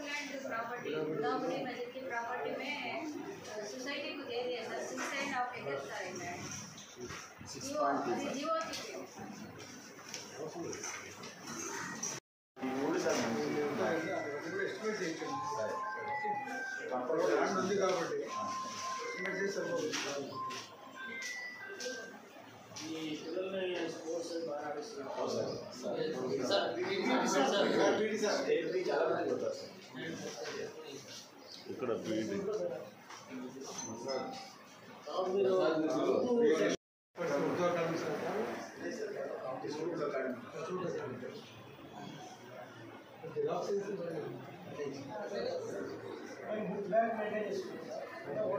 Land property Godavari नदी की property में सोसाइटी को दे दिया सर 6.5 एकड़ था लैंड जीवो ఇక్కడ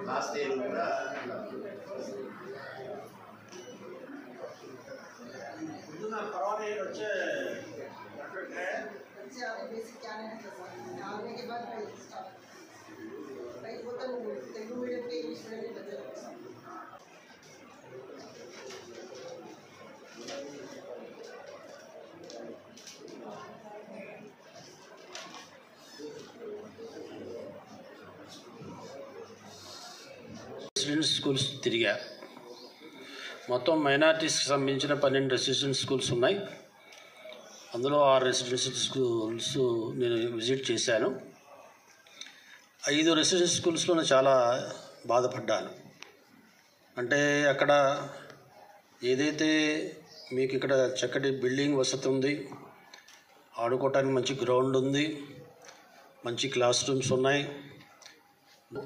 लास्ट इयर కూడా ముందున కరోనా వచ్చే परफेक्ट है से आगे बेसिक क्या नहीं है सर आने के बाद भाई स्टार्ट भाई वो तो तेलुगु मीडियम के इंग्लिश मीडियम के बच्चे लोग రెసిడెన్షియల్ స్కూల్స్ తిరిగా మొత్తం మైనారిటీస్కి సంబంధించిన 12 రెసిడెన్షియల్ స్కూల్స్ ఉన్నాయి. అందులో 6 రెసిడెన్షియల్ స్కూల్స్ నేను విజిట్ చేశాను. 5 రెసిడెన్షియల్ స్కూల్స్లో చాలా బాధపడ్డాను. అంటే అక్కడ ఏదైతే మీకు ఇక్కడ చక్కటి బిల్డింగ్ వసతి ఉంది, ఆడుకోవటానికి మంచి గ్రౌండ్ ఉంది, మంచి క్లాస్ రూమ్స్ ఉన్నాయి,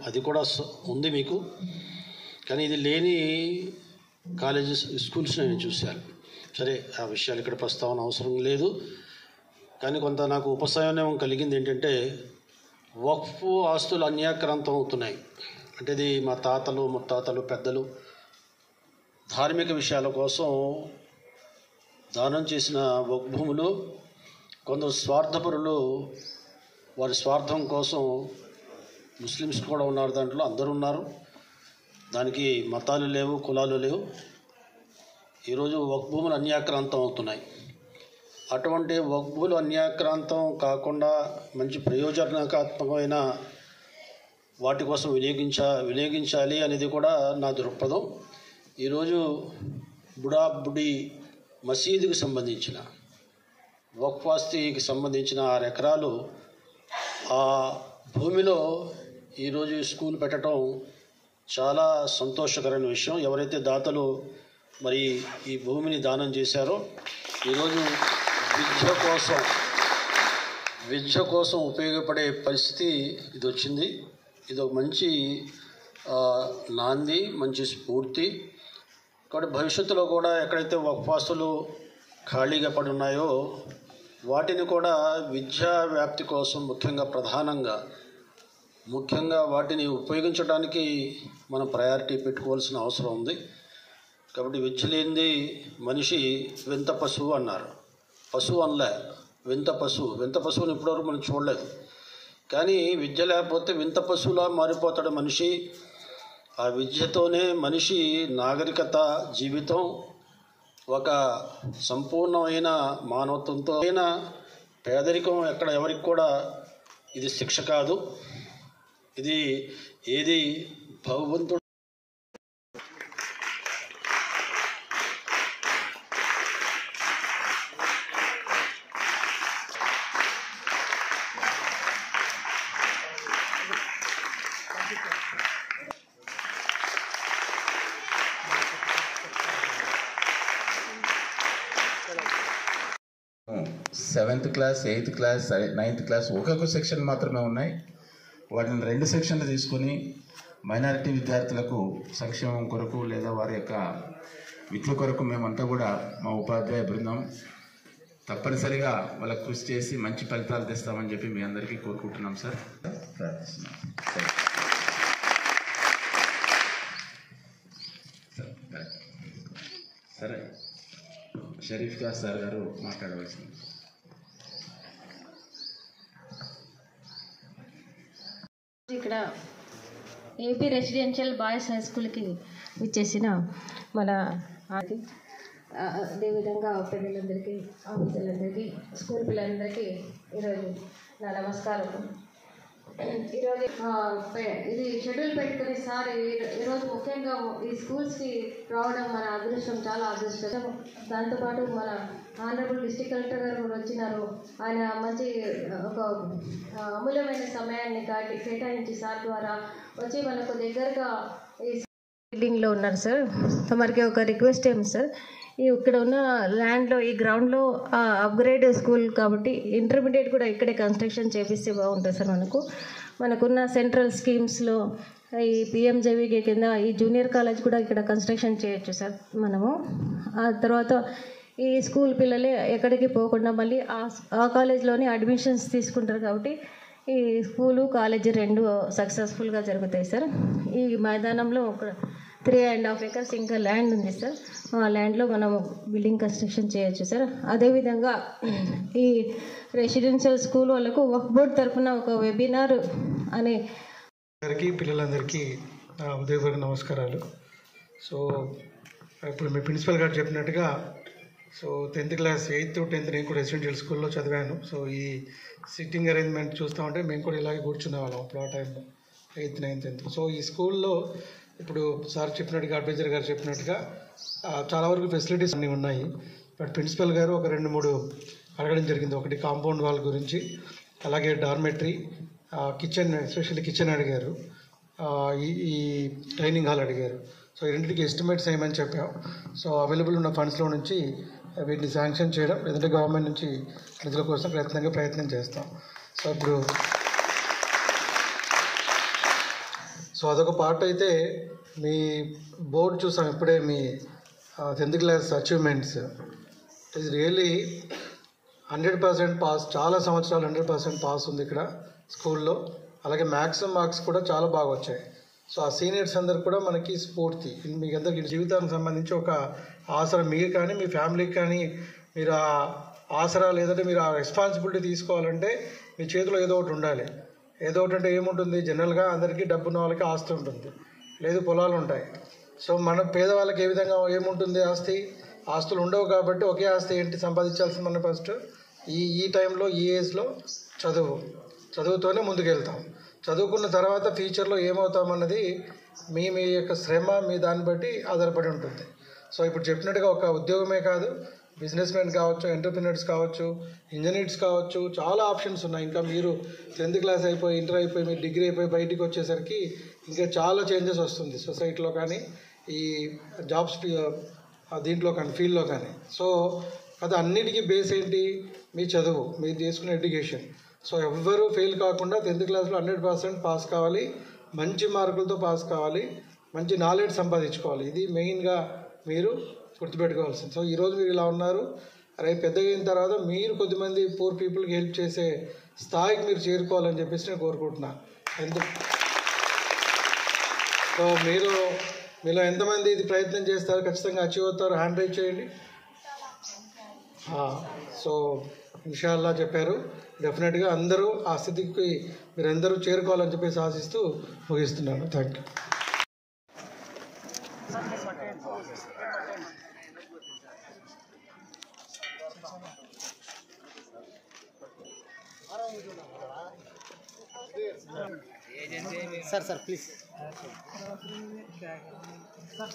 అది కూడా ఉంది మీకు. కానీ ఇది లేని కాలేజెస్ స్కూల్స్ నేను చూశాను. సరే, ఆ విషయాలు ఇక్కడ ప్రస్తావన అవసరం లేదు. కానీ కొంత నాకు ఉపశమనం కలిగింది. ఏంటంటే వక్ఫ్ ఆస్తులు అన్యాక్రాంతం అవుతున్నాయి. అంటే ఇది మా తాతలు ముత్తాతలు పెద్దలు ధార్మిక విషయాల కోసం దానం చేసిన వక్ఫ్ భూములు కొందరు స్వార్థపరులు వారి స్వార్థం కోసం, ముస్లిమ్స్ కూడా ఉన్నారు, దాంట్లో అందరూ ఉన్నారు, దానికి మతాలు లేవు, కులాలు లేవు. ఈరోజు వక్ఫ్ భూములు అన్యాక్రాంతం అవుతున్నాయి. అటువంటి వక్ఫ్ భూములు అన్యాక్రాంతం కాకుండా మంచి ప్రయోజనకాత్మకమైన వాటి కోసం వినియోగించాలి అనేది కూడా నా దృక్పథం. ఈరోజు బుడి మసీదుకి సంబంధించిన వక్ఫ్ ఆస్తికి సంబంధించిన 6 ఎకరాలు ఆ భూమిలో ఈరోజు స్కూల్ పెట్టడం చాలా సంతోషకరమైన విషయం. ఎవరైతే దాతలు మరి ఈ భూమిని దానం చేశారో ఈరోజు విద్య కోసం ఉపయోగపడే పరిస్థితి ఇది వచ్చింది. ఇది ఒక మంచి నాంది, మంచి స్ఫూర్తి. కాబట్టి భవిష్యత్తులో కూడా ఎక్కడైతే వక్ఫ్ ఆస్తులు ఖాళీగా పడి ఉన్నాయో వాటిని కూడా విద్యా వ్యాప్తి కోసం ముఖ్యంగా వాటిని ఉపయోగించడానికి మనం ప్రయారిటీ పెట్టుకోవాల్సిన అవసరం ఉంది. కాబట్టి విద్య లేనిది మనిషి వింత పశువు అన్నారు. పశువు అనలే, వింత పశువుని ఇప్పటివరకు మనం చూడలేదు. కానీ విద్య లేకపోతే వింత పశువులా మారిపోతాడు మనిషి. ఆ విద్యతోనే మనిషి నాగరికత, జీవితం ఒక సంపూర్ణమైన మానవత్వంతో పేదరికం ఎక్కడ ఎవరికి కూడా ఇది శిక్ష కాదు. ఇది ఏది భగవంతుడు seventh class, 8th class, 9th class ఒక్కొక్క సెక్షన్ మాత్రమే ఉన్నాయి. వాటిని 2 సెక్షన్లు తీసుకొని మైనారిటీ విద్యార్థులకు సంక్షేమం కొరకు లేదా వారి యొక్క విద్య కొరకు మేమంతా కూడా మా ఉపాధ్యాయ బృందం తప్పనిసరిగా వాళ్ళకు కృషి చేసి మంచి ఫలితాలు తెస్తామని చెప్పి మీ అందరికీ కోరుకుంటున్నాం సార్. ప్రార్థిస్తున్నాం. సరే, షరీఫ్ ఖాన్ సార్ గారు మాట్లాడవలసింది. ఇక్కడ ఏపీ రెసిడెన్షియల్ బాయ్స్ హై స్కూల్కి విచ్చేసిన మన అదేవిధంగా పిల్లలందరికీ, ఆఫీసర్లందరికీ, స్కూల్ పిల్లలందరికీ ఈరోజు నా నమస్కారం. ఈరోజు ఇది షెడ్యూల్ పెట్టుకుని సార్ ఈరోజు ముఖ్యంగా ఈ స్కూల్స్కి రావడం మన అదృష్టం, చాలా అదృష్టం. దాంతోపాటు మన ఆనరబుల్ డిస్ట్రిక్ట్ కలెక్టర్ గారు కూడా వచ్చినారు. ఆయన మంచి ఒక అమూల్యమైన సమయాన్ని కేటాయించి సార్ ద్వారా వచ్చి మనకు దగ్గరగా ఈ బిల్డింగ్లో ఉన్నారు సార్. తమరికి ఒక రిక్వెస్ట్ ఏమి సార్, ఇక్కడ ఉన్న ల్యాండ్లో, ఈ గ్రౌండ్లో అప్గ్రేడ్ స్కూల్ కాబట్టి ఇంటర్మీడియట్ కూడా ఇక్కడే కన్స్ట్రక్షన్ చేపిస్తే బాగుంటుంది సార్. మనకున్న సెంట్రల్ స్కీమ్స్లో ఈ పిఎంజేవీకే కింద ఈ జూనియర్ కాలేజ్ కూడా ఇక్కడ కన్స్ట్రక్షన్ చేయొచ్చు సార్ మనము. ఆ తర్వాత ఈ స్కూల్ పిల్లలే ఎక్కడికి పోకుండా మళ్ళీ ఆ కాలేజ్లోనే అడ్మిషన్స్ తీసుకుంటారు కాబట్టి ఈ స్కూలు కాలేజీ రెండు సక్సెస్ఫుల్గా జరుగుతాయి సార్. ఈ మైదానంలో ఒక 3.5 acres ఇంకా ల్యాండ్ ఉంది సార్. ఆ ల్యాండ్లో మనం బిల్డింగ్ కన్స్ట్రక్షన్ చేయొచ్చు సార్. అదేవిధంగా ఈ రెసిడెన్షియల్ స్కూల్ వాళ్ళకు వక్ఫ్ బోర్డ్ తరఫున ఒక వెబినార్ అనే పిల్లలందరికీ ఉదయపూర్వక నమస్కారాలు. సో ఇప్పుడు మీ ప్రిన్సిపల్ గారు చెప్పినట్టుగా, so 10th class 8th to 10th నేను కూడా రెసిడెన్షియల్ స్కూల్లో చదివాను. సో ఈ సిట్టింగ్ అరేంజ్మెంట్ చూస్తూ ఉంటే మేము కూడా ఇలాగే కూర్చునే వాళ్ళం అప్పుడు ఆ టైంలో 8th, 9th, 10th. సో ఈ స్కూల్లో ఇప్పుడు సార్ చెప్పినట్టుగా, అడ్వైజర్ గారు చెప్పినట్టుగా చాలా వరకు ఫెసిలిటీస్ అన్నీ ఉన్నాయి. బట్ ప్రిన్సిపల్ గారు ఒక 2-3 అడగడం జరిగింది. ఒకటి కాంపౌండ్ వాల్ గురించి, అలాగే డార్మెటరీ, కిచెన్, ఎస్పెషల్లీ కిచెన్ అడిగారు, ఈ డైనింగ్ హాల్ అడిగారు. సో ఈ రెండింటికి ఎస్టిమేట్స్ వేయమని చెప్పాం. సో అవైలబుల్ ఉన్న ఫండ్స్లో నుంచి వీటిని శాంక్షన్ చేయడం, లేదంటే గవర్నమెంట్ నుంచి నిధుల కోసం ప్రయత్నం చేస్తాం. సో ఇప్పుడు అదొక పార్ట్ అయితే, మీ బోర్డు చూసాం ఇప్పుడే, మీ 10th class achievements it is really 100% pass. చాలా సంవత్సరాలు 100% పాస్ ఉంది ఇక్కడ స్కూల్లో. అలాగే మ్యాక్సిమం మార్క్స్ కూడా చాలా బాగా వచ్చాయి. సో ఆ సీనియర్స్ అందరు కూడా మనకి స్ఫూర్తి. మీకు అందరికీ జీవితానికి సంబంధించి ఒక ఆసరా, మీకు కానీ మీ ఫ్యామిలీకి కానీ మీరు ఆ ఆసరా, లేదంటే మీరు ఆ రెస్పాన్సిబిలిటీ తీసుకోవాలంటే మీ చేతిలో ఏదో ఒకటి ఉండాలి. ఏదో ఒకటి అంటే ఏముంటుంది, జనరల్గా అందరికీ డబ్బున్న వాళ్ళకి ఆస్తి ఉంటుంది, లేదు పొలాలు ఉంటాయి. సో మన పేదవాళ్ళకి ఏ విధంగా ఏముంటుంది, ఆస్తులు ఉండవు. కాబట్టి ఒకే ఆస్తి ఏంటి సంపాదించాల్సింది మనం ఫస్ట్ ఈ టైంలో, ఈ ఏజ్లో చదువుతోనే ముందుకెళ్తాం. చదువుకున్న తర్వాత ఫ్యూచర్లో ఏమవుతామన్నది మీ యొక్క శ్రమ, మీ దాన్ని బట్టి ఆధారపడి ఉంటుంది. సో ఇప్పుడు చెప్పినట్టుగా ఒక ఉద్యోగమే కాదు, బిజినెస్ మెన్ కావచ్చు, ఎంటర్ప్రినర్స్ కావచ్చు, ఇంజనీర్స్ కావచ్చు, చాలా ఆప్షన్స్ ఉన్నాయి. ఇంకా మీరు 10th class అయిపోయి, ఇంటర్ అయిపోయి, మీరు డిగ్రీ అయిపోయి బయటికి వచ్చేసరికి ఇంకా చాలా చేంజెస్ వస్తుంది సొసైటీలో కానీ, ఈ జాబ్స్ దీంట్లో కానీ, ఫీల్డ్లో కానీ. సో అది అన్నిటికీ బేస్ ఏంటి, మీ చదువు, మీరు చేసుకునే ఎడ్యుకేషన్. సో ఎవ్వరూ ఫెయిల్ కాకుండా 10th classలో 100% పాస్ కావాలి, మంచి మార్కులతో పాస్ కావాలి, మంచి నాలెడ్జ్ సంపాదించుకోవాలి. ఇది మెయిన్గా మీరు గుర్తుపెట్టుకోవాల్సింది. సో ఈరోజు మీరు ఇలా ఉన్నారు, రేపు పెద్దగా అయిన తర్వాత మీరు కొద్దిమంది పూర్ పీపుల్కి హెల్ప్ చేసే స్థాయికి మీరు చేరుకోవాలని చెప్పేసి నేను కోరుకుంటున్నాను. సో మీలో ఎంతమంది ఇది ప్రయత్నం చేస్తారు, ఖచ్చితంగా అచీవ్ అవుతారు, హ్యాండ్ రైజ్ చేయండి. సో ఇన్షాల్లా చెప్పారు. డెఫినెట్గా అందరూ ఆ స్థితికి మీరందరూ చేరుకోవాలని చెప్పేసి ఆశిస్తూ ముగిస్తున్నాను. Thank you. Sir please sir